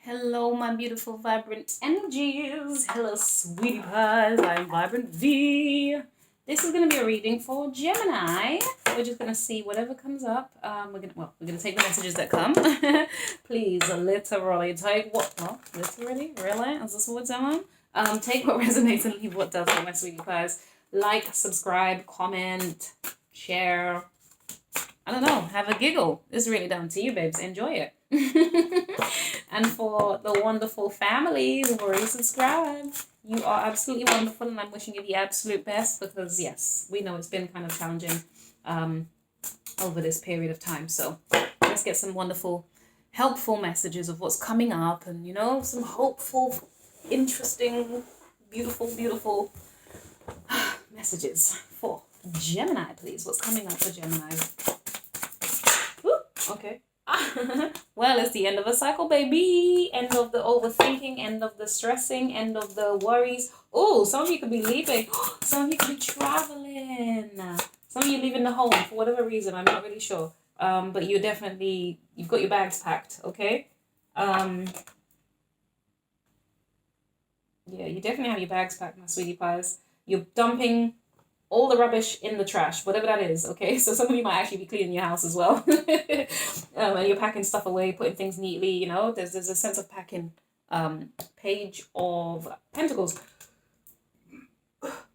Hello, my beautiful vibrant energies. Hello, sweetie pies. I'm Vibrant V. This is gonna be a reading for Gemini. We're just gonna see whatever comes up. We're gonna take the messages that come. Please, literally take what? Oh, literally, really? Is this what's on? Take what resonates and leave what doesn't, my sweetie pies. Like, subscribe, comment, share. I don't know, have a giggle. It's really down to you, babes. Enjoy it. And for the wonderful family who've already subscribed, you are absolutely wonderful, and I'm wishing you the absolute best because, yes, we know it's been kind of challenging over this period of time. So let's get some wonderful, helpful messages of what's coming up and, you know, some hopeful, interesting, beautiful messages for Gemini, please. What's coming up for Gemini? Okay. Well, it's the end of a cycle, baby. End of the overthinking, end of the stressing, end of the worries. Oh, some of you could be leaving. Some of you could be traveling. Some of you leaving the home for whatever reason. I'm not really sure. But you've got your bags packed, okay? Yeah, you definitely have your bags packed, my sweetie pies. You're dumping all the rubbish in the trash, whatever that is, okay? So some of you might actually be cleaning your house as well. And you're packing stuff away, putting things neatly, you know? There's a sense of packing. Page of Pentacles.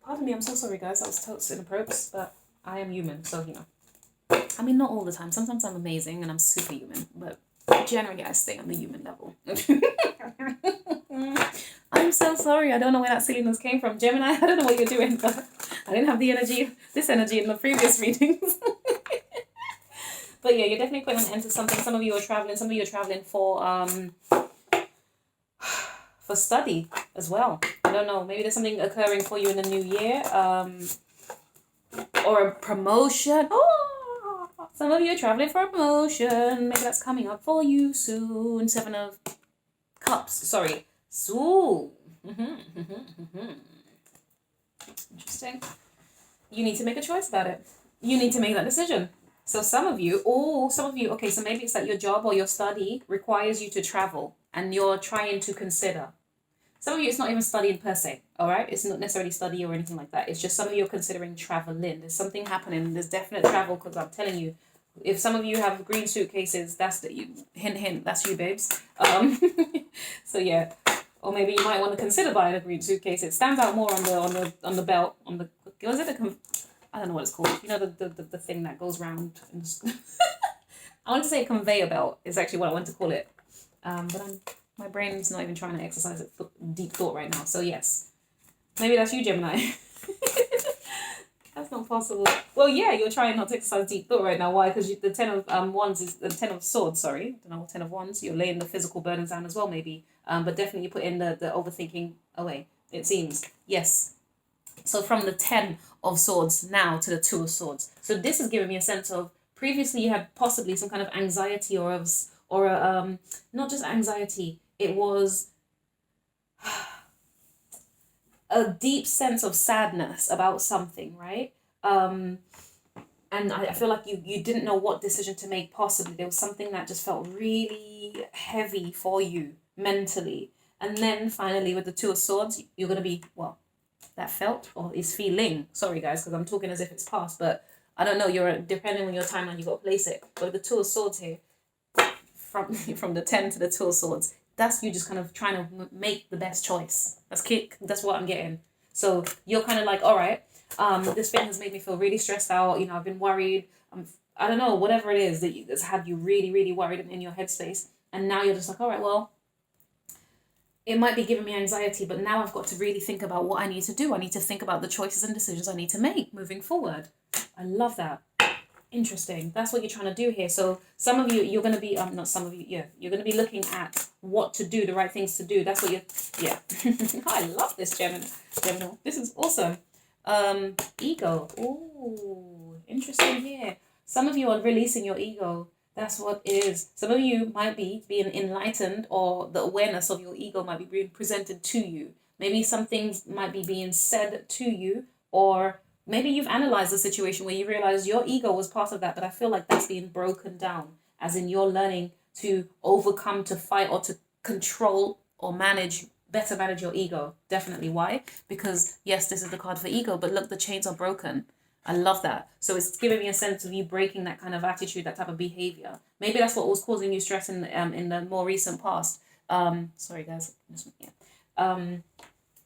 Pardon me, I'm so sorry, guys. That was totes inappropriate, but I am human, so, you know. I mean, not all the time. Sometimes I'm amazing and I'm superhuman, but generally I stay on the human level. I'm so sorry. I don't know where that silliness came from. Gemini, I don't know what you're doing, but I didn't have this energy in the previous readings. But yeah, you're definitely putting an end to something. Some of you are traveling for study as well. I don't know. Maybe there's something occurring for you in the new year. Or a promotion. Oh, some of you are traveling for a promotion. Maybe that's coming up for you soon. 7 of Cups. Sorry. So, interesting. You need to make a choice about it. You need to make that decision. So some of you, okay, so maybe it's that your job or your study requires you to travel and you're trying to consider. Some of you, it's not even studying per se, all right? It's not necessarily study or anything like that. It's just some of you are considering traveling. There's something happening. There's definite travel because I'm telling you, if some of you have green suitcases, hint, that's you, babes. So yeah. Or maybe you might want to consider buying a green suitcase. It stands out more on the belt, I don't know what it's called. You know, the thing that goes round. I want to say a conveyor belt is actually what I want to call it. But my brain's not even trying to exercise deep thought right now. So yes, maybe that's you, Gemini. That's not possible. Well, yeah, you're trying not to exercise deep thought right now. Why? Because the 10 of wands is the 10 of swords. Sorry, I don't know, 10 of wands. You're laying the physical burdens down as well, maybe. But definitely you put in the overthinking away. It seems, yes. So from the 10 of swords now to the 2 of swords. So this is giving me a sense of previously you had possibly some kind of anxiety or not just anxiety. It was a deep sense of sadness about something, right? And I feel like you didn't know what decision to make possibly. There was something that just felt really heavy for you mentally. And then finally with the 2 of swords, you're going to be, well, that felt or is feeling. Sorry, guys, because I'm talking as if it's past, but I don't know. Depending on your timeline, you got to place it. But with the 2 of swords here, from the 10 to the 2 of swords, that's you just kind of trying to make the best choice. That's what I'm getting. So you're kind of like, all right, this thing has made me feel really stressed out. You know, I've been worried. I don't know, whatever it is that's had you really, really worried in your headspace. And now you're just like, all right, well, it might be giving me anxiety, but now I've got to really think about what I need to do. I need to think about the choices and decisions I need to make moving forward. I love that. Interesting. That's what you're trying to do here. So some of you, you're going to be, not some of you, yeah, you're going to be looking at what to do, the right things to do. That's what yeah. I love this, Gemini. This is awesome. Ego. Ooh, interesting here. Some of you are releasing your ego. That's what it is. Some of you might be being enlightened, or the awareness of your ego might be being presented to you. Maybe some things might be being said to you, or maybe you've analyzed the situation where you realize your ego was part of that, but I feel like that's being broken down, as in you're learning to overcome, to fight, or to control or better manage your ego. Definitely. Why? Because yes, this is the card for ego, but look, the chains are broken. I love that. So it's giving me a sense of you breaking that kind of attitude, that type of behavior. Maybe that's what was causing you stress in the more recent past. Sorry guys.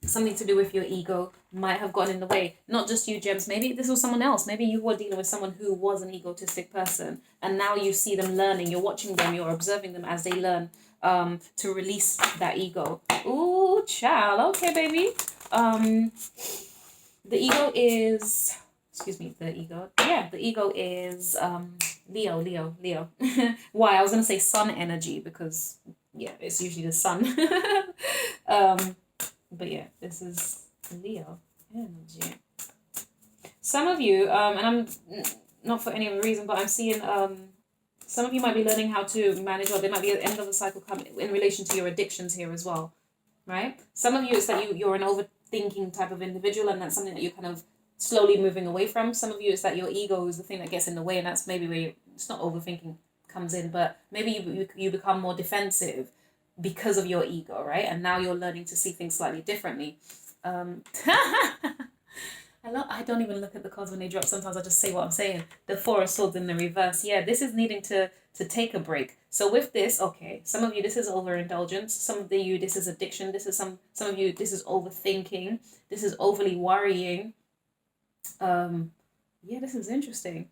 Something to do with your ego might have gotten in the way. Not just you, Gems. Maybe this was someone else. Maybe you were dealing with someone who was an egotistic person, and now you see them learning. You're watching them. You're observing them as they learn to release that ego. Ooh, child. Okay, baby. The ego is... Excuse me, the ego. Yeah, the ego is Leo. Why? I was going to say sun energy because, yeah, it's usually the sun. But yeah, this is Leo energy. Some of you, and I'm not for any other reason, but I'm seeing some of you might be learning how to manage, or there might be an end of the cycle coming in relation to your addictions here as well, right? Some of you, it's that you're an overthinking type of individual, and that's something that you're kind of slowly moving away from. Some of you, it's that your ego is the thing that gets in the way, and that's maybe where it's not overthinking comes in, but maybe you become more defensive because of your ego, right? And now you're learning to see things slightly differently. I don't even look at the cards when they drop. Sometimes I just say what I'm saying. The Four of Swords in the reverse. Yeah, this is needing to take a break. So with this, okay, some of you, this is overindulgence. Some of you, this is addiction. This is some of you, this is overthinking. This is overly worrying. Yeah, this is interesting.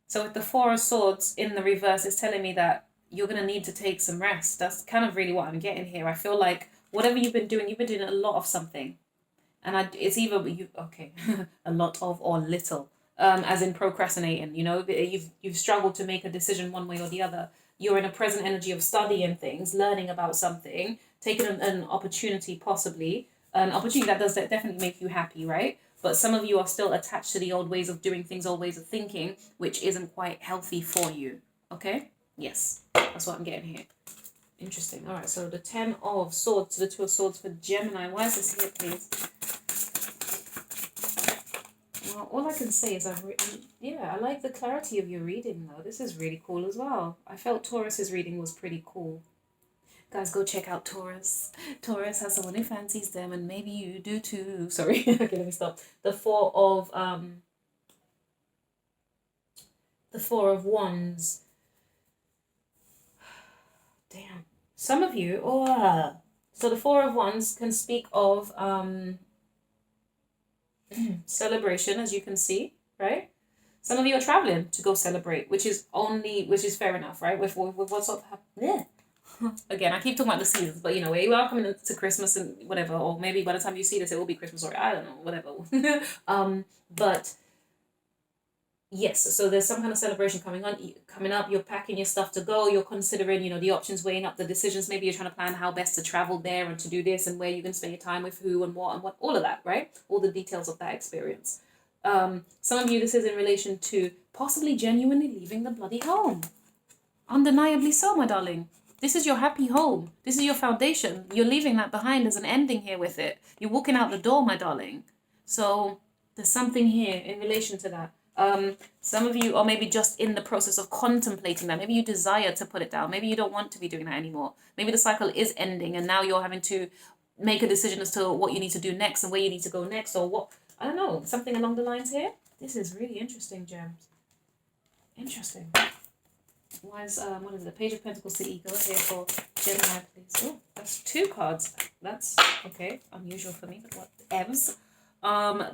So with the Four of Swords in the reverse, it's telling me that you're going to need to take some rest. That's kind of really what I'm getting here. I feel like whatever you've been doing a lot of something. And it's either a lot of or little, as in procrastinating, you know, you've struggled to make a decision one way or the other. You're in a present energy of studying things, learning about something, taking an opportunity, possibly, an opportunity that does definitely make you happy, right? But some of you are still attached to the old ways of doing things, old ways of thinking, which isn't quite healthy for you, okay? Yes, that's what I'm getting here. Interesting. All right, so the 10 of Swords to the 2 of Swords for Gemini. Why is this here, please? Well, all I can say is I like the clarity of your reading, though. This is really cool as well. I felt Taurus's reading was pretty cool. Guys, go check out Taurus. Taurus has someone who fancies them, and maybe you do too. Sorry. Okay, let me stop. The Four of Wands. Damn. Some of you, so the Four of Wands can speak of celebration, as you can see, right? Some of you are traveling to go celebrate, which is fair enough, right? With what's up happening. Again, I keep talking about the seasons, but you know, we are coming into Christmas and whatever, or maybe by the time you see this, it will be Christmas, or I don't know, whatever. But yes, so there's some kind of celebration coming up. You're packing your stuff to go. You're considering, you know, the options, weighing up the decisions. Maybe you're trying to plan how best to travel there and to do this and where you're going to spend your time with who and what, all of that, right? All the details of that experience. Some of you, this is in relation to possibly genuinely leaving the bloody home. Undeniably so, my darling. This is your happy home. This is your foundation. You're leaving that behind. There's an ending here with it. You're walking out the door, my darling. So there's something here in relation to that. Some of you are maybe just in the process of contemplating that. Maybe you desire to put it down. Maybe you don't want to be doing that anymore. Maybe the cycle is ending and now you're having to make a decision as to what you need to do next and where you need to go next, or what, I don't know, something along the lines here. This is really interesting, Gems. Interesting. Why is, what is it? Page of Pentacles to Ego here for Gemini, please. Oh, that's 2 cards. That's, okay, unusual for me, but what evs.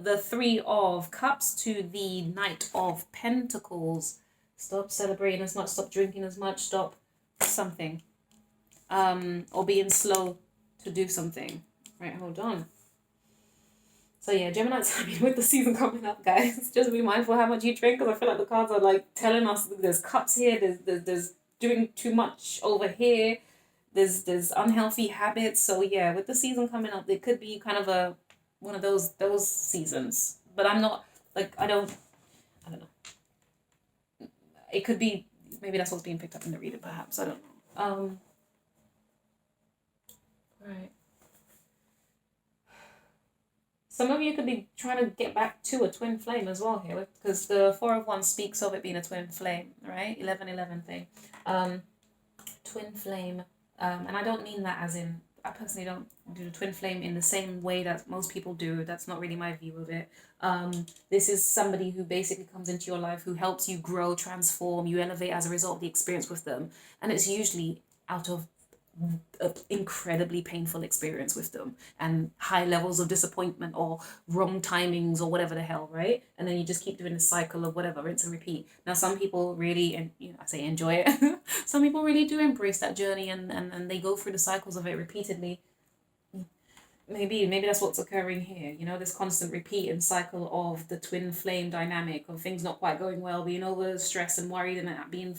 The 3 of Cups to the Knight of Pentacles. Stop celebrating as much, stop drinking as much, stop something. Or being slow to do something. Right, hold on. So yeah, Gemini, with the season coming up, guys, just be mindful how much you drink, because I feel like the cards are like telling us there's cups here, there's doing too much over here, there's unhealthy habits. So yeah, with the season coming up, it could be kind of one of those seasons. But I'm not like I don't know. It could be, maybe that's what's being picked up in the reading, perhaps. I don't know. Right. Some of you could be trying to get back to a twin flame as well here, because the 4 of Wands speaks of it being a twin flame, right? 11-11 thing. Twin flame And I don't mean that as in, I personally don't do twin flame in the same way that most people do. That's not really my view of it. This is somebody who basically comes into your life, who helps you grow, transform, you elevate as a result of the experience with them. And it's usually out of an incredibly painful experience with them and high levels of disappointment or wrong timings or whatever the hell, right? And then you just keep doing the cycle of whatever, rinse and repeat. Now some people really, and I say enjoy it, some people really do embrace that journey, and they go through the cycles of it repeatedly. Maybe that's what's occurring here, this constant repeat and cycle of the twin flame dynamic of things not quite going well, being over stressed and worried and being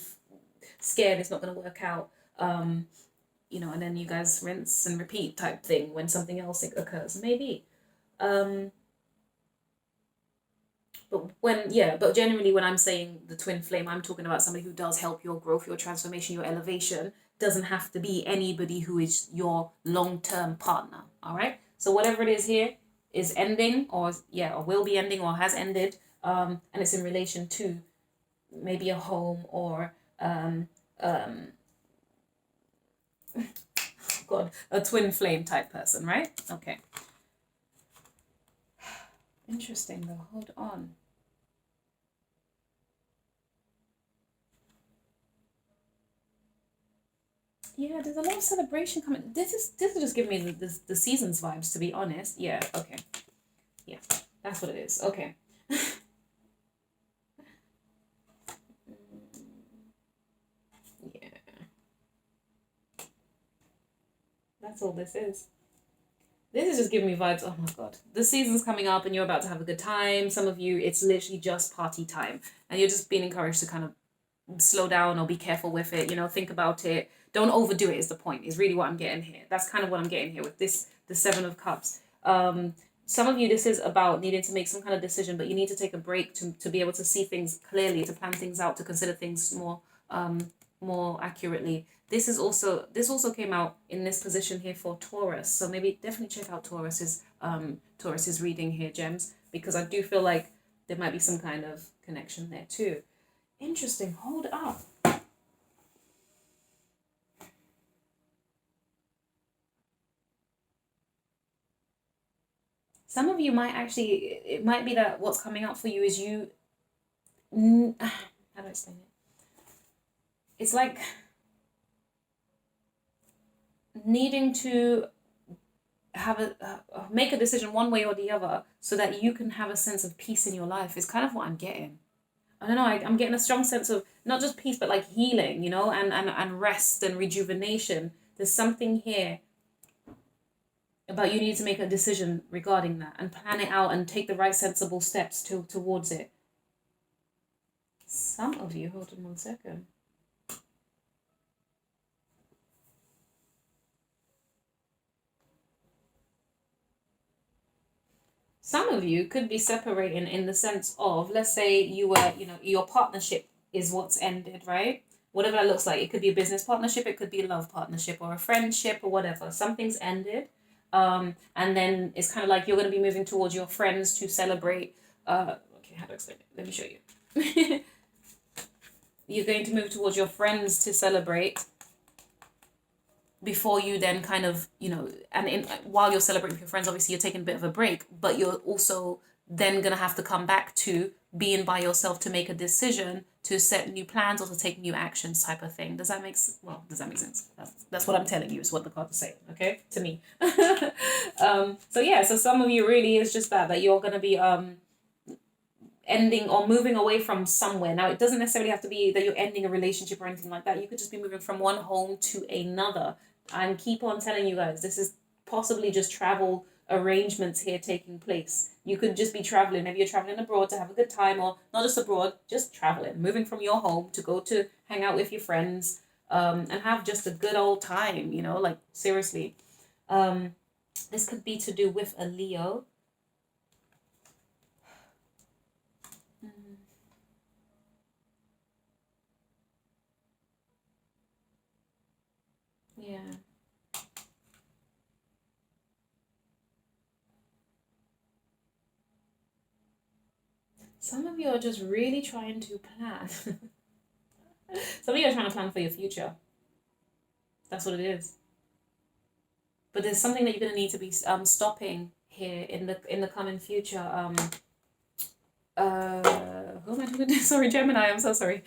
scared it's not going to work out. And then you guys rinse and repeat type thing when something else occurs, maybe. But generally when I'm saying the twin flame, I'm talking about somebody who does help your growth, your transformation, your elevation. Doesn't have to be anybody who is your long-term partner, all right? So whatever it is here is ending, or will be ending, or has ended, and it's in relation to maybe a home or God, a twin flame type person, right? Okay. Interesting though. Hold on. Yeah, there's a lot of celebration coming. This is just giving me the seasons vibes, to be honest. Yeah. Okay. Yeah, that's what it is. Okay. Yeah. That's all this is. This is just giving me vibes. Oh my God. The season's coming up and you're about to have a good time. Some of you, it's literally just party time. And you're just being encouraged to kind of slow down or be careful with it. Think about it. Don't overdo it is the point, is really what I'm getting here. That's kind of what I'm getting here with this, the Seven of Cups. Some of you, this is about needing to make some kind of decision, but you need to take a break to be able to see things clearly, to plan things out, to consider things more accurately. This also came out in this position here for Taurus. So maybe definitely check out Taurus's reading here, gems, because I do feel like there might be some kind of connection there too. Interesting. Hold up. Some of you might actually, it might be that what's coming up for you is you, how do I explain it? It's like needing to have make a decision one way or the other so that you can have a sense of peace in your life is kind of what I'm getting. I don't know, I'm getting a strong sense of not just peace, but like healing, and rest and rejuvenation. There's something here about you need to make a decision regarding that and plan it out and take the right sensible steps towards it. Some of you, hold on 1 second. Some of you could be separating in the sense of, let's say you were, your partnership is what's ended, right? Whatever that looks like. It could be a business partnership, it could be a love partnership or a friendship or whatever. Something's ended. And then it's kind of like you're going to be moving towards your friends to celebrate. Okay, how do I explain it? Let me show you. You're going to move towards your friends to celebrate before you then kind of, while you're celebrating with your friends, obviously you're taking a bit of a break, but you're also then going to have to come back to being by yourself to make a decision, to set new plans or to take new actions type of thing. Does that make sense? That's what I'm telling you, is what the cards are saying, okay, to me. So some of you really is just that you're going to be ending or moving away from somewhere. Now, it doesn't necessarily have to be that you're ending a relationship or anything like that. You could just be moving from one home to another. And keep on telling you guys, this is possibly just travel arrangements here taking place. You could just be traveling. Maybe you're traveling abroad to have a good time, or not just abroad, just traveling, moving from your home to go to hang out with your friends, and have just a good old time, like seriously. This could be to do with a Leo. Yeah. Some of you are just really trying to plan. Some of you are trying to plan for your future. That's what it is. But there's something that you're going to need to be stopping here in the coming future. Who am I talking to? Sorry, Gemini, I'm so sorry.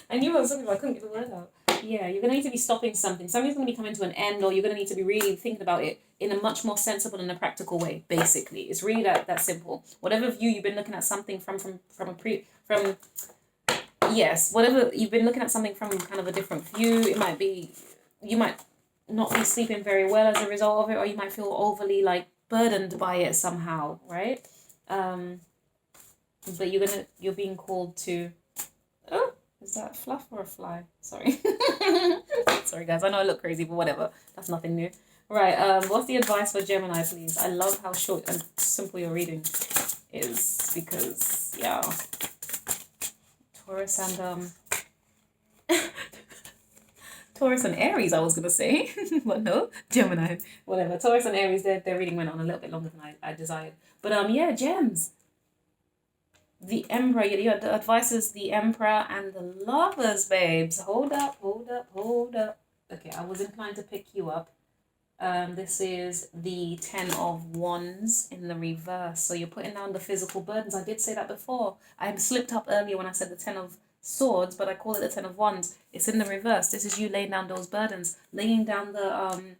I knew I was talking about, I couldn't get the word out. Yeah, you're going to need to be stopping something. Something's going to be coming to an end, or you're going to need to be really thinking about it in a much more sensible and a practical way, basically. It's really that simple. Whatever view you've been looking at something yes, whatever you've been looking at something from kind of a different view, it might be, you might not be sleeping very well as a result of it, or you might feel overly like burdened by it somehow, right? But you're being called to, oh, is that fluff or a fly? Sorry. Sorry guys, I know I look crazy, but whatever. That's nothing new. Right, what's the advice for Gemini, please? I love how short and simple your reading is, because, yeah. Taurus and, Taurus and Aries, I was going to say. But no, Gemini. Whatever. Taurus and Aries, their reading went on a little bit longer than I desired. But, yeah, gems. The Emperor, your advice is the Emperor and the Lovers, babes. Hold up. Okay, I was inclined to pick you up. This is the 10 of Wands in the reverse. So you're putting down the physical burdens. I did say that before. I slipped up earlier when I said the 10 of Swords, but I call it the 10 of Wands. It's in the reverse. This is you laying down those burdens. Laying down the...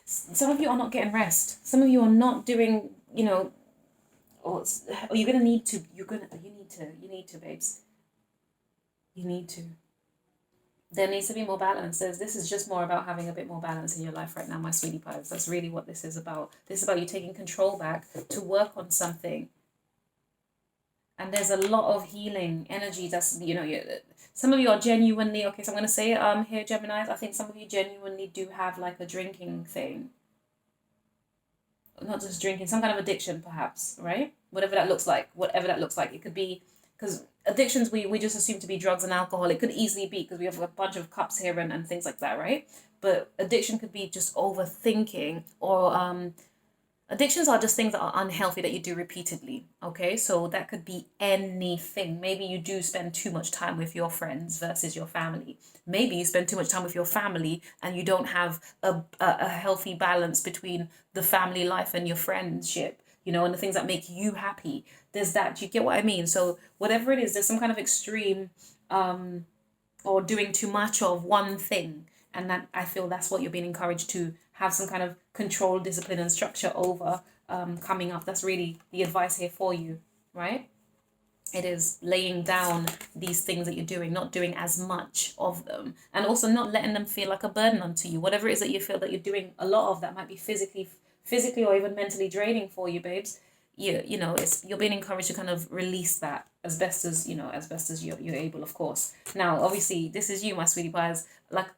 Some of you are not getting rest. Some of you are not doing, or you're gonna need to. You need to, babes. You need to. There needs to be more balance. This is just more about having a bit more balance in your life right now, my sweetie pies. That's really what this is about. This is about you taking control back to work on something. And there's a lot of healing energy. That's some of you are genuinely okay. So I'm gonna say it here, Geminis. I think some of you genuinely do have like a drinking thing. Not just drinking, some kind of addiction perhaps, right? Whatever that looks like. It could be, because addictions we just assume to be drugs and alcohol. It could easily be because we have a bunch of cups here and things like that, right? But addiction could be just overthinking, or addictions are just things that are unhealthy that you do repeatedly, okay? So that could be anything. Maybe you do spend too much time with your friends versus your family. Maybe you spend too much time with your family and you don't have a healthy balance between the family life and your friendship, and the things that make you happy. There's that. Do you get what I mean? So whatever it is, there's some kind of extreme or doing too much of one thing. And that, I feel that's what you're being encouraged to have some kind of control, discipline, and structure over coming up. That's really the advice here for you, right? It is laying down these things that you're doing, not doing as much of them, and also not letting them feel like a burden onto you. Whatever it is that you feel that you're doing a lot of, that might be physically or even mentally draining for you, babes. You're being encouraged to kind of release that as best as you're able, of course. Now, obviously, this is you, my sweetie pies. Like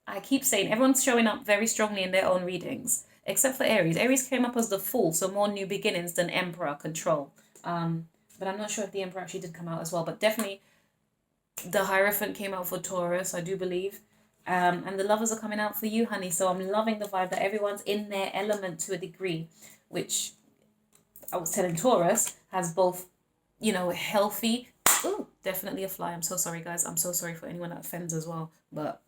I keep saying, everyone's showing up very strongly in their own readings, except for Aries. Aries came up as the Fool, so more new beginnings than Emperor control. But I'm not sure if the Emperor actually did come out as well. But definitely, the Hierophant came out for Taurus, I do believe. And the Lovers are coming out for you, honey. So I'm loving the vibe that everyone's in their element to a degree, which I was telling Taurus has both, healthy. Ooh, definitely a fly. I'm so sorry, guys. I'm so sorry for anyone that offends as well. But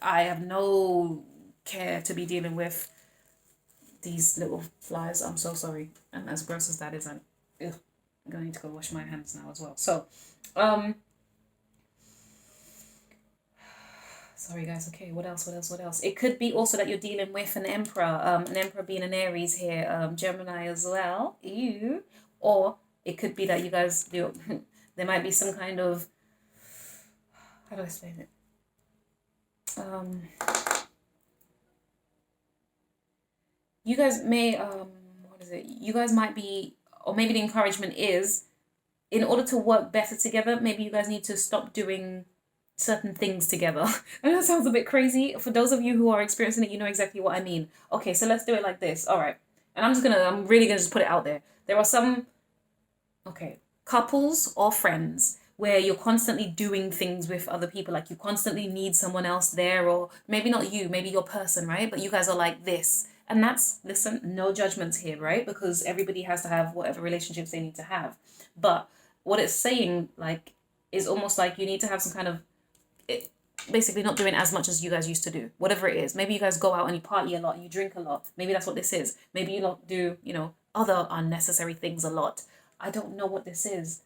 I have no care to be dealing with these little flies. I'm so sorry. And as gross as that is, I'm going to need to go wash my hands now as well. So, sorry guys. Okay, what else? It could be also that you're dealing with an Emperor. An Emperor being an Aries here. Gemini as well. Ew. Or it could be that you guys do. There might be some kind of. How do I explain it? You guys may you guys might be, or maybe the encouragement is, in order to work better together, maybe you guys need to stop doing certain things together. I know that sounds a bit crazy. For those of you who are experiencing it, you know exactly what I mean. Okay, so let's do it like this. All right. And I'm really gonna just put it out there. There are some couples or friends where you're constantly doing things with other people, like you constantly need someone else there, or maybe not you, maybe your person, right? But you guys are like this. And that's, listen, no judgments here, right? Because everybody has to have whatever relationships they need to have. But what it's saying, like, is almost like you need to have some kind of, basically not doing as much as you guys used to do, whatever it is. Maybe you guys go out and you party a lot and you drink a lot. Maybe that's what this is. Maybe you don't do, you know, other unnecessary things a lot. I don't know what this is.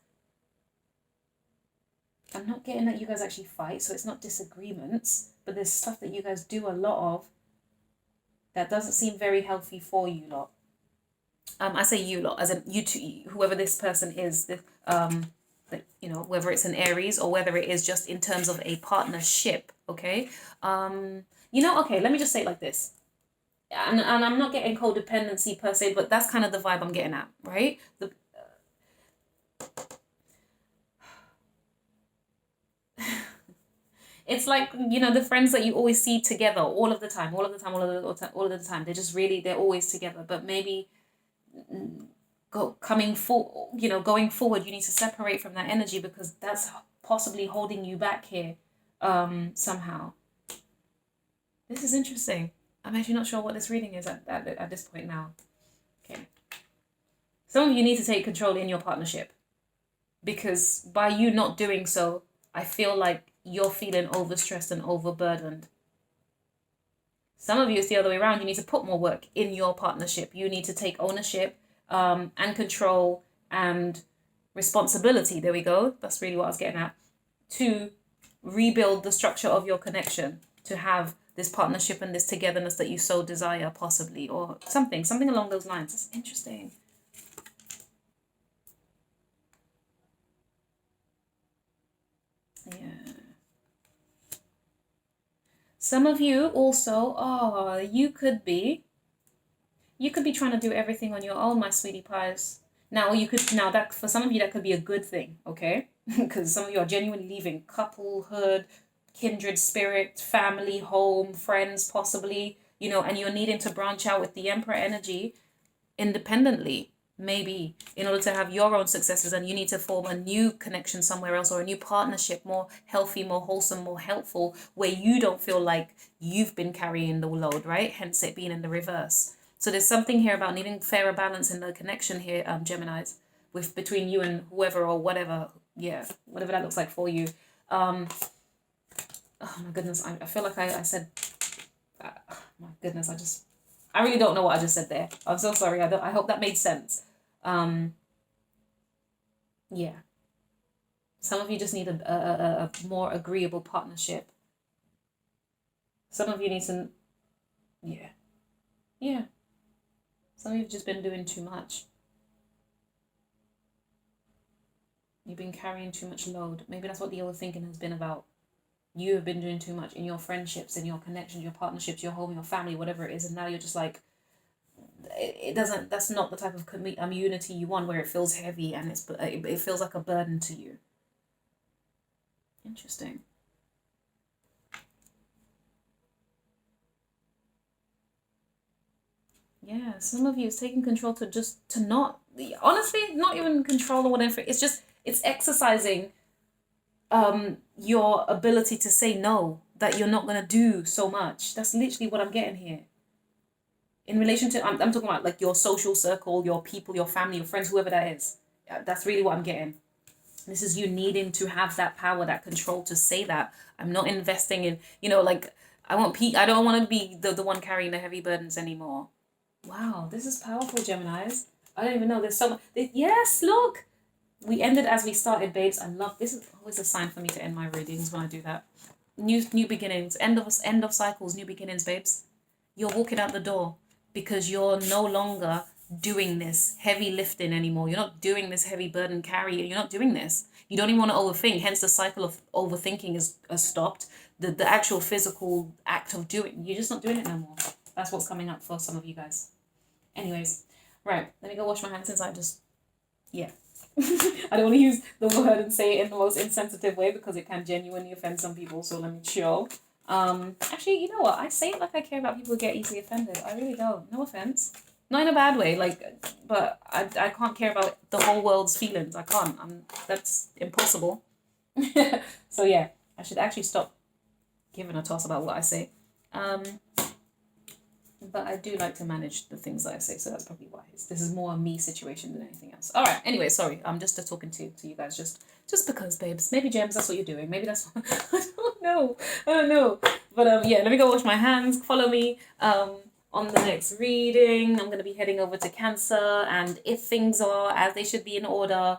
I'm not getting that you guys actually fight, so it's not disagreements, but there's stuff that you guys do a lot of that doesn't seem very healthy for you lot. I say you lot, as in you two, whoever this person is, that, you know, whether it's an Aries or whether it is just in terms of a partnership, okay? You know, okay, let me just say it like this. And I'm not getting codependency per se, but that's kind of the vibe I'm getting at, right? It's like, you know, the friends that you always see together all of the time, all of the time. They're always together. But maybe going forward, you need to separate from that energy because that's possibly holding you back here, somehow. This is interesting. I'm actually not sure what this reading is at this point now. Okay. Some of you need to take control in your partnership because by you not doing so, I feel like you're feeling overstressed and overburdened. Some of you, it's the other way around. You need to put more work in your partnership. You need to take ownership and control and responsibility. There we go. That's really what I was getting at. To rebuild the structure of your connection, to have this partnership and this togetherness that you so desire, possibly, or something along those lines. That's interesting. Yeah. Some of you also, you could be trying to do everything on your own, my sweetie pies. Now that for some of you that could be a good thing, okay? Because some of you are genuinely leaving couplehood, kindred spirit, family, home, friends, possibly, you know, and you're needing to branch out with the Emperor energy independently, maybe, in order to have your own successes, and you need to form a new connection somewhere else or a new partnership, more healthy, more wholesome, more helpful, where you don't feel like you've been carrying the load, right? Hence it being in the reverse. So there's something here about needing fairer balance in the connection here, Geminis, between you and whoever or whatever, whatever that looks like for you. Oh my goodness, I feel like I said, my goodness, I really don't know what I just said there. I'm so sorry. I hope that made sense. Yeah. Some of you just need a more agreeable partnership. Some of you need some, yeah. Some of you have just been doing too much. You've been carrying too much load. Maybe that's what the overthinking has been about. You have been doing too much in your friendships, in your connections, your partnerships, your home, your family, whatever it is, and now you're just like, that's not the type of unity you want, where it feels heavy and it feels like a burden to you. Interesting. Yeah, some of you is taking control to not, honestly, not even control or whatever. It's exercising your ability to say no, that you're not going to do so much. That's literally what I'm getting here. In relation to, I'm talking about like your social circle, your people, your family, your friends, whoever that is. That's really what I'm getting. This is you needing to have that power, that control to say that. I'm not investing in, like, I don't want to be the one carrying the heavy burdens anymore. Wow, this is powerful, Geminis. I don't even know. There's so much. Yes, look. We ended as we started, babes. I love this. Is always a sign for me to end my readings when I do that. New beginnings, end of cycles, new beginnings, babes. You're walking out the door because you're no longer doing this heavy lifting anymore. You're not doing this heavy burden carrying. You're not doing this. You don't even want to overthink. Hence, the cycle of overthinking is stopped. The actual physical act of doing, you're just not doing it no more. That's what's coming up for some of you guys. Anyways, right. Let me go wash my hands since I just, I don't want to use the word and say it in the most insensitive way because it can genuinely offend some people. So let me chill. Actually, you know what? I say it like I care about people who get easily offended. I really don't. No offense. Not in a bad way. But I can't care about the whole world's feelings. I can't. That's impossible. So yeah, I should actually stop giving a toss about what I say. But I do like to manage the things that I say, so that's probably why. This is more a me situation than anything else. All right. Anyway, sorry. I'm just talking to you guys, just Just because, babes. Maybe, Gems, that's what you're doing. Maybe that's what... I don't know. I don't know. But yeah, let me go wash my hands. Follow me on the next reading. I'm going to be heading over to Cancer. And if things are as they should be in order,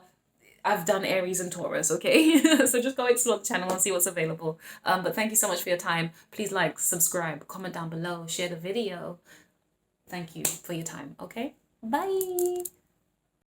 I've done Aries and Taurus, okay? So just go explore the channel and see what's available. But thank you so much for your time. Please like, subscribe, comment down below, share the video. Thank you for your time, okay? Bye.